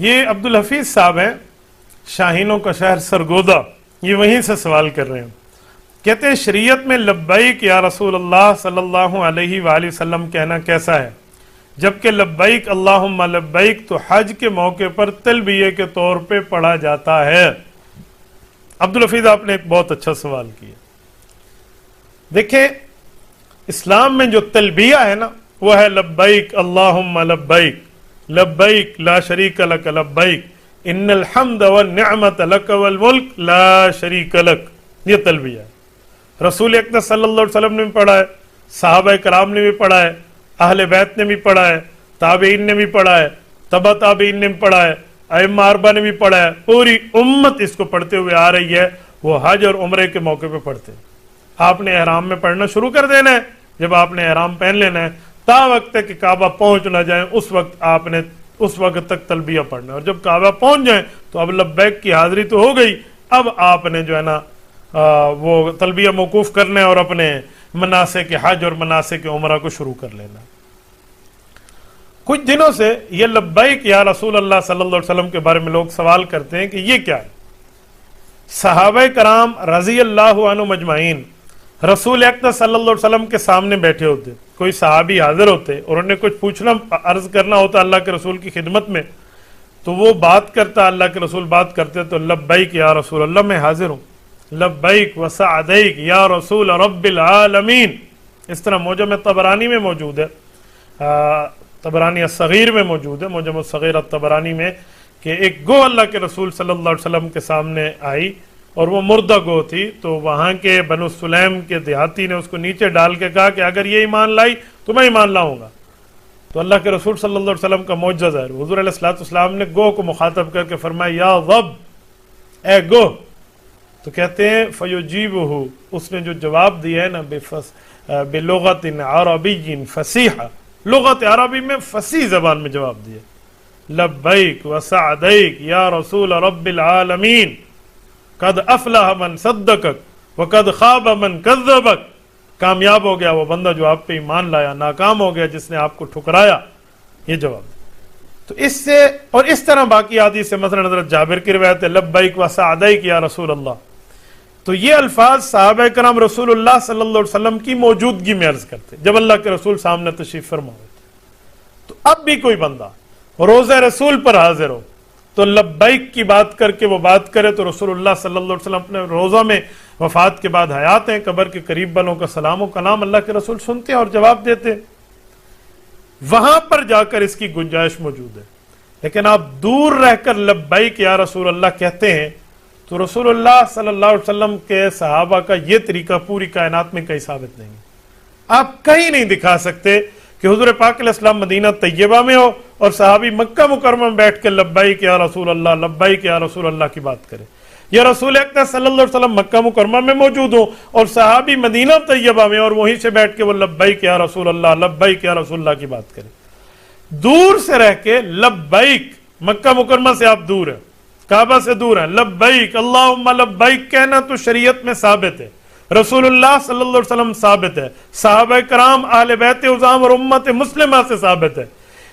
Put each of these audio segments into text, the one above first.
یہ عبدالحفیظ صاحب ہیں، شاہینوں کا شہر سرگودا، یہ وہیں سے سوال کر رہے ہیں. کہتے ہیں شریعت میں لبیک یا رسول اللہ صلی اللہ علیہ وآلہ وسلم کہنا کیسا ہے، جبکہ لبیک اللہم لبیک تو حج کے موقع پر تلبیہ کے طور پہ پڑھا جاتا ہے. عبدالحفیظ آپ نے ایک بہت اچھا سوال کیا. دیکھیں اسلام میں جو تلبیہ ہے نا وہ ہے لبیک اللہم لبیک لبیک لا شریک لک لبیک ان الحمد والنعمت لک والملک لا شریک لک. یہ تلبیہ ہے. رسول اکرم صلی اللہ علیہ وسلم نے بھی پڑھا ہے، صحابہ کرام نے بھی پڑھا ہے، اہل بیت نے بھی پڑھا ہے، تابعین نے بھی پڑھا ہے، تبع تابعین نے بھی پڑھا ہے، ائمہ اربعہ نے بھی پڑھا ہے. پوری امت اس کو پڑھتے ہوئے آ رہی ہے. وہ حج اور عمرے کے موقع پہ پڑھتے ہیں. آپ نے احرام میں پڑھنا شروع کر دینا ہے. جب آپ نے احرام پہن لینا ہے تا وقت تک کہ کعبہ پہنچ نہ جائیں اس وقت آپ نے اس وقت تک تلبیہ پڑھنا ہے. اور جب کعبہ پہنچ جائیں تو اب لبیک کی حاضری تو ہو گئی، اب آپ نے جو ہے نا وہ تلبیہ موقوف کرنا ہے اور اپنے مناسک حج اور مناسک عمرہ کو شروع کر لینا. کچھ دنوں سے یہ لبیک یا رسول اللہ صلی اللہ علیہ وسلم کے بارے میں لوگ سوال کرتے ہیں کہ یہ کیا ہے. صحابہ کرام رضی اللہ عنہ مجمعین رسول اکرم صلی اللہ علیہ وسلم کے سامنے بیٹھے ہوتے، کوئی صحابی حاضر ہوتے اور انہیں کچھ پوچھنا عرض کرنا ہوتا اللہ کے رسول کی خدمت میں، تو وہ بات کرتا، اللہ کے رسول بات کرتے تو لبیک یا رسول اللہ میں حاضر ہوں، لبیک وسعدیک یا رسول رب العالمین. اس طرح موجم طبرانی میں موجود ہے، طبرانی الصغیر میں موجود ہے، موجم الصغیر الطبرانی میں، کہ ایک گو اللہ کے رسول صلی اللہ علیہ وسلم کے سامنے آئی اور وہ مردہ گو تھی. تو وہاں کے بنو سلیم کے دیہاتی نے اس کو نیچے ڈال کے کہا کہ اگر یہ ایمان لائی تو میں ایمان لاؤں گا. تو اللہ کے رسول صلی اللہ علیہ وسلم کا معجزہ ہے، حضور علیہ الصلوۃ والسلام نے گو کو مخاطب کر کے فرمایا یا ضب، اے گو. تو کہتے ہیں فیجیبہ، اس نے جو جواب دیا ہے نا بلغت عربی فصیحہ، لغت عربی میں فصیح زبان میں جواب دیا، لبیک وسعدیک یا رسول رب العالمین قد افلح من صدقک وقد خاب من کذبک. کامیاب ہو گیا وہ بندہ جو آپ پہ ایمان لایا، ناکام ہو گیا جس نے آپ کو ٹھکرایا. یہ جواب. تو اس سے اور اس طرح باقی حدیث سے، مثلا حضرت جابر کی روایت ہے لبیک وسعدیک یا رسول اللہ. تو یہ الفاظ صحابہ کرام رسول اللہ صلی اللہ علیہ وسلم کی موجودگی میں عرض کرتے جب اللہ کے رسول سامنے تشریف فرما ہوتے. تو اب بھی کوئی بندہ روزہ رسول پر حاضر ہو تو لبیک کی بات کر کے وہ بات کرے تو رسول اللہ صلی اللہ علیہ وسلم اپنے روزہ میں وفات کے بعد حیات ہیں، قبر کے قریب والوں کا سلام و کلام اللہ کے رسول سنتے ہیں اور جواب دیتے ہیں. وہاں پر جا کر اس کی گنجائش موجود ہے. لیکن آپ دور رہ کر لبیک یا رسول اللہ کہتے ہیں تو رسول اللہ صلی اللہ علیہ وسلم کے صحابہ کا یہ طریقہ پوری کائنات میں کہیں ثابت نہیں ہے. آپ کہیں نہیں دکھا سکتے کہ حضور پاک علیہ السلام مدینہ طیبہ میں ہو اور صحابی مکہ مکرمہ میں بیٹھ کے لبیک یا رسول اللہ لبیک یا رسول اللہ کی بات کرے، یا رسول اکرم صلی اللہ علیہ وسلم مکہ مکرمہ میں موجود ہو اور صحابی مدینہ طیبہ میں اور وہیں سے بیٹھ کے وہ لبیک یا رسول اللہ لبیک یا رسول اللہ کی بات کرے. دور سے رہ کے لبیک، مکہ مکرمہ سے آپ دور ہیں، کعبہ سے دور ہیں، لبیک اللہم لبیک کہنا تو شریعت میں ثابت ہے، رسول اللہ صلی اللہ علیہ وسلم ثابت ہے، صحابہ کرام اہل بیت عظام اور امت مسلمہ سے ثابت ہے.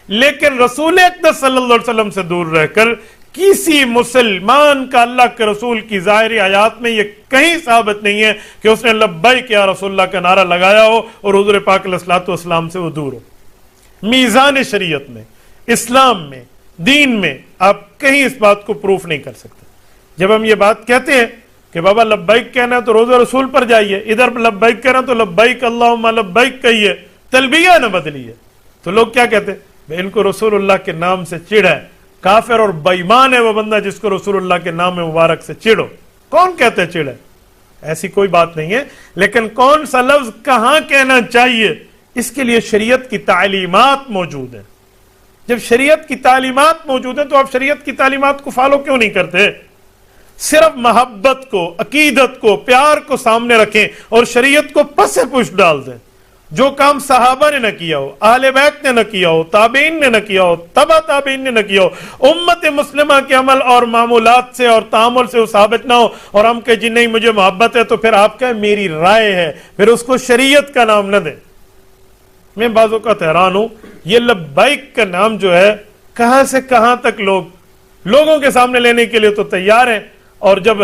لیکن رسول اکرم صلی اللہ علیہ وسلم سے دور رہ کر کسی مسلمان کا اللہ کے رسول کی ظاہری آیات میں یہ کہیں ثابت نہیں ہے کہ اس نے لبیک یا رسول اللہ کا نعرہ لگایا ہو اور حضور پاک علیہ الصلوۃ والسلام سے وہ دور ہو. میزان شریعت میں، اسلام میں، دین میں آپ کہیں اس بات کو پروف نہیں کر سکتے. جب ہم یہ بات کہتے ہیں کہ بابا لبیک کہنا ہے تو روزہ رسول پر جائیے، ادھر لبیک کہنا تو لبیک اللہم لبیک کہیے، تلبیہ نہ بدلیے، تو لوگ کیا کہتے ہیں ان کو رسول اللہ کے نام سے چڑ ہے، کافر اور بے ایمان ہے وہ بندہ جس کو رسول اللہ کے نام مبارک سے چڑھو. کون کہتے چڑ ہے؟ ایسی کوئی بات نہیں ہے. لیکن کون سا لفظ کہاں کہنا چاہیے اس کے لیے شریعت کی تعلیمات موجود ہیں. جب شریعت کی تعلیمات موجود ہیں تو آپ شریعت کی تعلیمات کو فالو کیوں نہیں کرتے؟ صرف محبت کو، عقیدت کو، پیار کو سامنے رکھیں اور شریعت کو پس پش ڈال دیں. جو کام صحابہ نے نہ کیا ہو، اہل بیت نے نہ کیا ہو، تابعین نے نہ کیا ہو، تبع تابعین نے نہ کیا ہو، امت مسلمہ کے عمل اور معمولات سے اور تعامل سے وہ ثابت نہ ہو اور ہم کہ جی نہیں مجھے محبت ہے تو پھر آپ کہیں میری رائے ہے، پھر اس کو شریعت کا نام نہ دیں. میں بعض اوقات حیران ہوں، یہ لبیک کا نام جو ہے کہاں سے کہاں تک لوگ لوگوں کے سامنے لینے کے لیے تو تیار ہیں، اور جب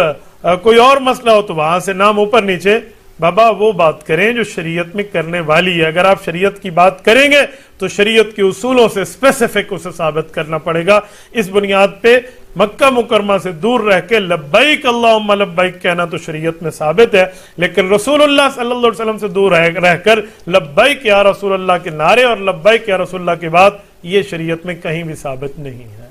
کوئی اور مسئلہ ہو تو وہاں سے نام اوپر نیچے، بابا وہ بات کریں جو شریعت میں کرنے والی ہے۔ اگر آپ شریعت کی بات کریں گے تو شریعت کے اصولوں سے اسپیسیفک اسے ثابت کرنا پڑے گا۔ اس بنیاد پہ مکہ مکرمہ سے دور رہ کے لبیک اللہم لبیک کہنا تو شریعت میں ثابت ہے، لیکن رسول اللہ صلی اللہ علیہ وسلم سے دور رہ کر لبیک یا رسول اللہ کے نعرے اور لبیک یا رسول اللہ کی بات، یہ شریعت میں کہیں بھی ثابت نہیں ہے۔